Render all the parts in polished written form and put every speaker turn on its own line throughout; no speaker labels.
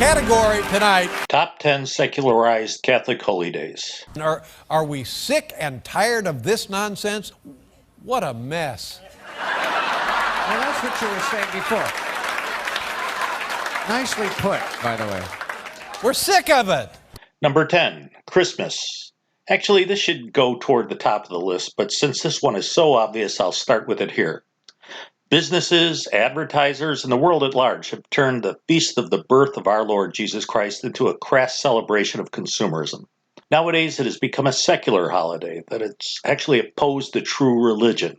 category tonight.
Top 10 secularized Catholic holy days.
Are we sick and tired of this nonsense? What a mess.
Well, that's what you were saying before. Nicely put, by the way.
We're sick of it.
Number 10, Christmas. Actually, this should go toward the top of the list, but since this one is so obvious, I'll start with it here. Businesses, advertisers, and the world at large have turned the feast of the birth of our Lord Jesus Christ into a crass celebration of consumerism. Nowadays, it has become a secular holiday that it's actually opposed to true religion.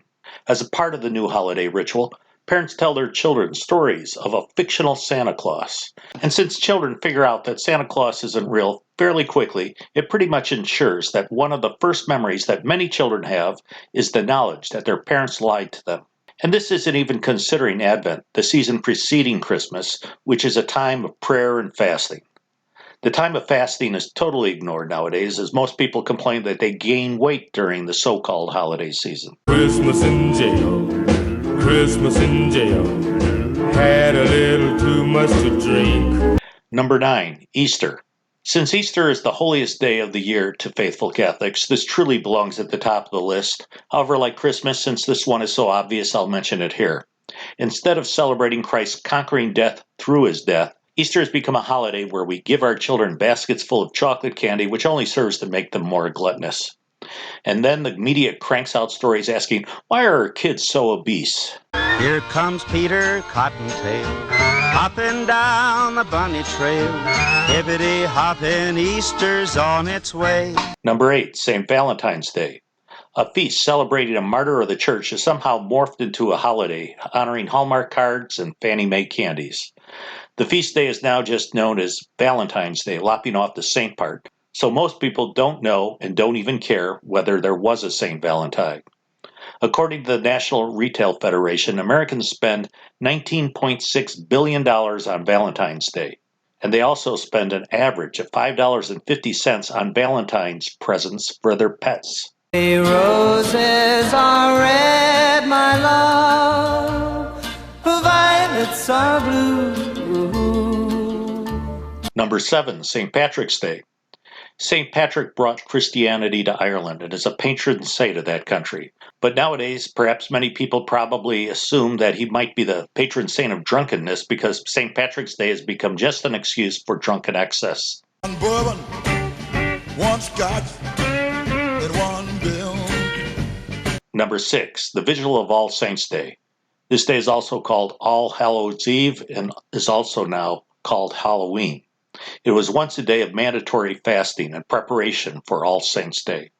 As a part of the new holiday ritual, parents tell their children stories of a fictional Santa Claus. And since children figure out that Santa Claus isn't real fairly quickly, it pretty much ensures that one of the first memories that many children have is the knowledge that their parents lied to them. And this isn't even considering Advent, the season preceding Christmas, which is a time of prayer and fasting. The time of fasting is totally ignored nowadays, as most people complain that they gain weight during the so-called holiday season.
Christmas in jail, Christmas in jail, had a little too much to drink.
Number 9, Easter. Since Easter is the holiest day of the year to faithful Catholics, this truly belongs at the top of the list. However, like Christmas, since this one is so obvious, I'll mention it here. Instead of celebrating Christ conquering death through his death, Easter has become a holiday where we give our children baskets full of chocolate candy, which only serves to make them more gluttonous. And then the media cranks out stories asking, why are our kids so obese?
Here comes Peter Cottontail, hopping down the bunny trail. Hippity hopping, Easter's on its way.
Number 8, St. Valentine's Day. A feast celebrating a martyr of the church has somehow morphed into a holiday honoring Hallmark cards and Fannie Mae candies. The feast day is now just known as Valentine's Day, lopping off the saint part, so most people don't know and don't even care whether there was a St. Valentine. According to the National Retail Federation, Americans spend $19.6 billion on Valentine's Day, and they also spend an average of $5.50 on Valentine's presents for their pets.
The roses are red, my love, violets are blue.
Number 7, St. Patrick's Day. St. Patrick brought Christianity to Ireland and is a patron saint of that country. But nowadays, perhaps many people probably assume that he might be the patron saint of drunkenness because St. Patrick's Day has become just an excuse for drunken excess.
One bourbon, one scotch, and one bill.
Number 6, the Vigil of All Saints' Day. This day is also called All Hallows' Eve and is also now called Halloween. It was once a day of mandatory fasting and preparation for All Saints' Day.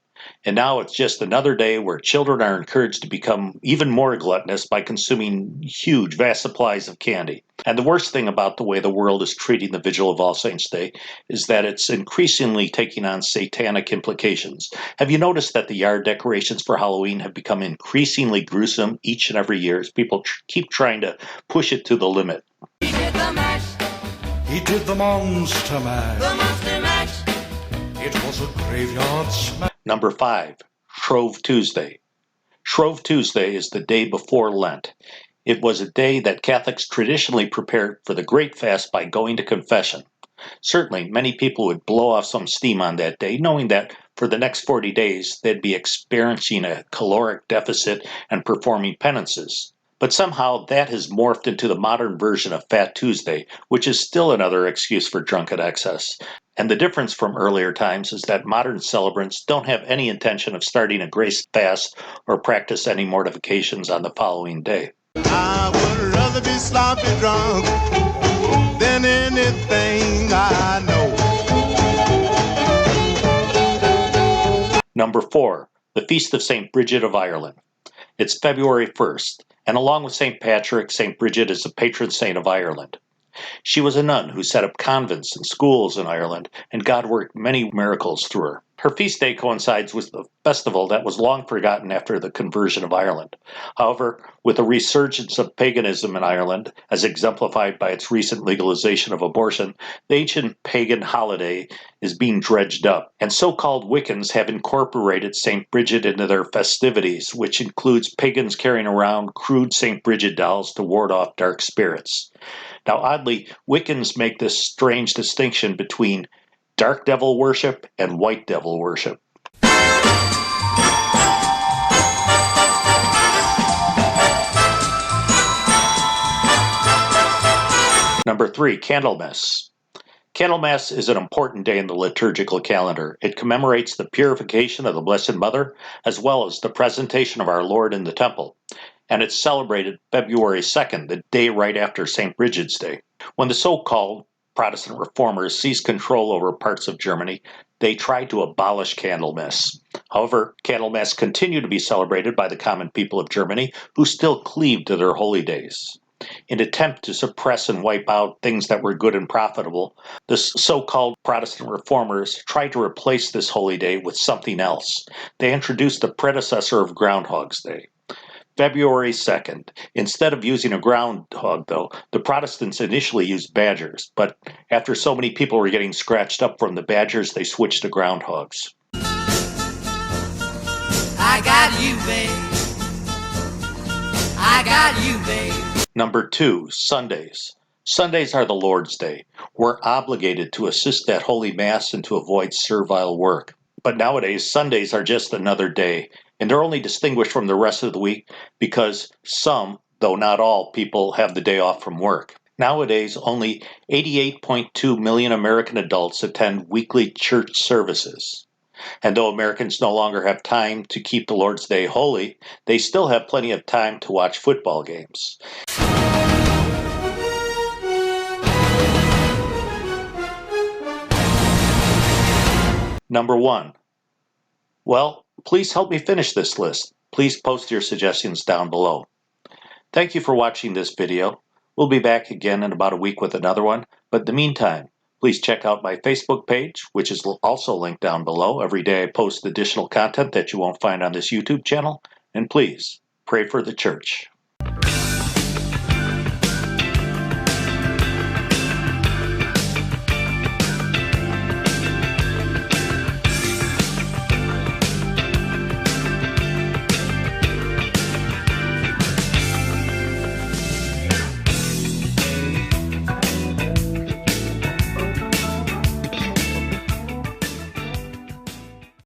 And now it's just another day where children are encouraged to become even more gluttonous by consuming huge, vast supplies of candy. And the worst thing about the way the world is treating the Vigil of All Saints' Day is that it's increasingly taking on satanic implications. Have you noticed that the yard decorations for Halloween have become increasingly gruesome each and every year as people keep trying to push it to the limit?
He did the mash.
He did the monster mash.
The monster mash.
It was a graveyard smash.
Number 5, Shrove Tuesday. Shrove Tuesday is the day before Lent. It was a day that Catholics traditionally prepared for the Great Fast by going to confession. Certainly, many people would blow off some steam on that day, knowing that for the next 40 days they'd be experiencing a caloric deficit and performing penances. But somehow that has morphed into the modern version of Fat Tuesday, which is still another excuse for drunken excess. And the difference from earlier times is that modern celebrants don't have any intention of starting a grace fast or practice any mortifications on the following day.
I would rather be sloppy drunk than anything I
know. Number 4, the Feast of St. Bridget of Ireland. It's February 1st, and along with St. Patrick, St. Bridget is the patron saint of Ireland. She was a nun who set up convents and schools in Ireland, and God worked many miracles through her. Her feast day coincides with the festival that was long forgotten after the conversion of Ireland. However, with the resurgence of paganism in Ireland, as exemplified by its recent legalization of abortion, the ancient pagan holiday is being dredged up, and so-called Wiccans have incorporated St. Bridget into their festivities, which includes pagans carrying around crude St. Bridget dolls to ward off dark spirits. Now, oddly, Wiccans make this strange distinction between dark devil worship and white devil worship. Number 3, Candlemas. Candlemas is an important day in the liturgical calendar. It commemorates the purification of the Blessed Mother, as well as the presentation of our Lord in the temple. And it's celebrated February 2nd, the day right after St. Bridget's Day. When the so-called Protestant reformers seized control over parts of Germany, they tried to abolish Candlemas. However, Candlemas continued to be celebrated by the common people of Germany, who still cleaved to their holy days. In an attempt to suppress and wipe out things that were good and profitable, the so-called Protestant reformers tried to replace this holy day with something else. They introduced the predecessor of Groundhog's Day, February 2nd. Instead of using a groundhog, though, the Protestants initially used badgers, but after so many people were getting scratched up from the badgers, they switched to groundhogs.
I got you, babe. I got you, babe.
Number 2, Sundays. Sundays are the Lord's Day. We're obligated to assist at Holy Mass and to avoid servile work. But nowadays, Sundays are just another day, and they're only distinguished from the rest of the week because some, though not all, people have the day off from work. Nowadays, only 88.2 million American adults attend weekly church services. And though Americans no longer have time to keep the Lord's Day holy, they still have plenty of time to watch football games. Number 1. Well, please help me finish this list. Please post your suggestions down below. Thank you for watching this video. We'll be back again in about a week with another one, but in the meantime, please check out my Facebook page, which is also linked down below. Every day I post additional content that you won't find on this YouTube channel, and please pray for the church.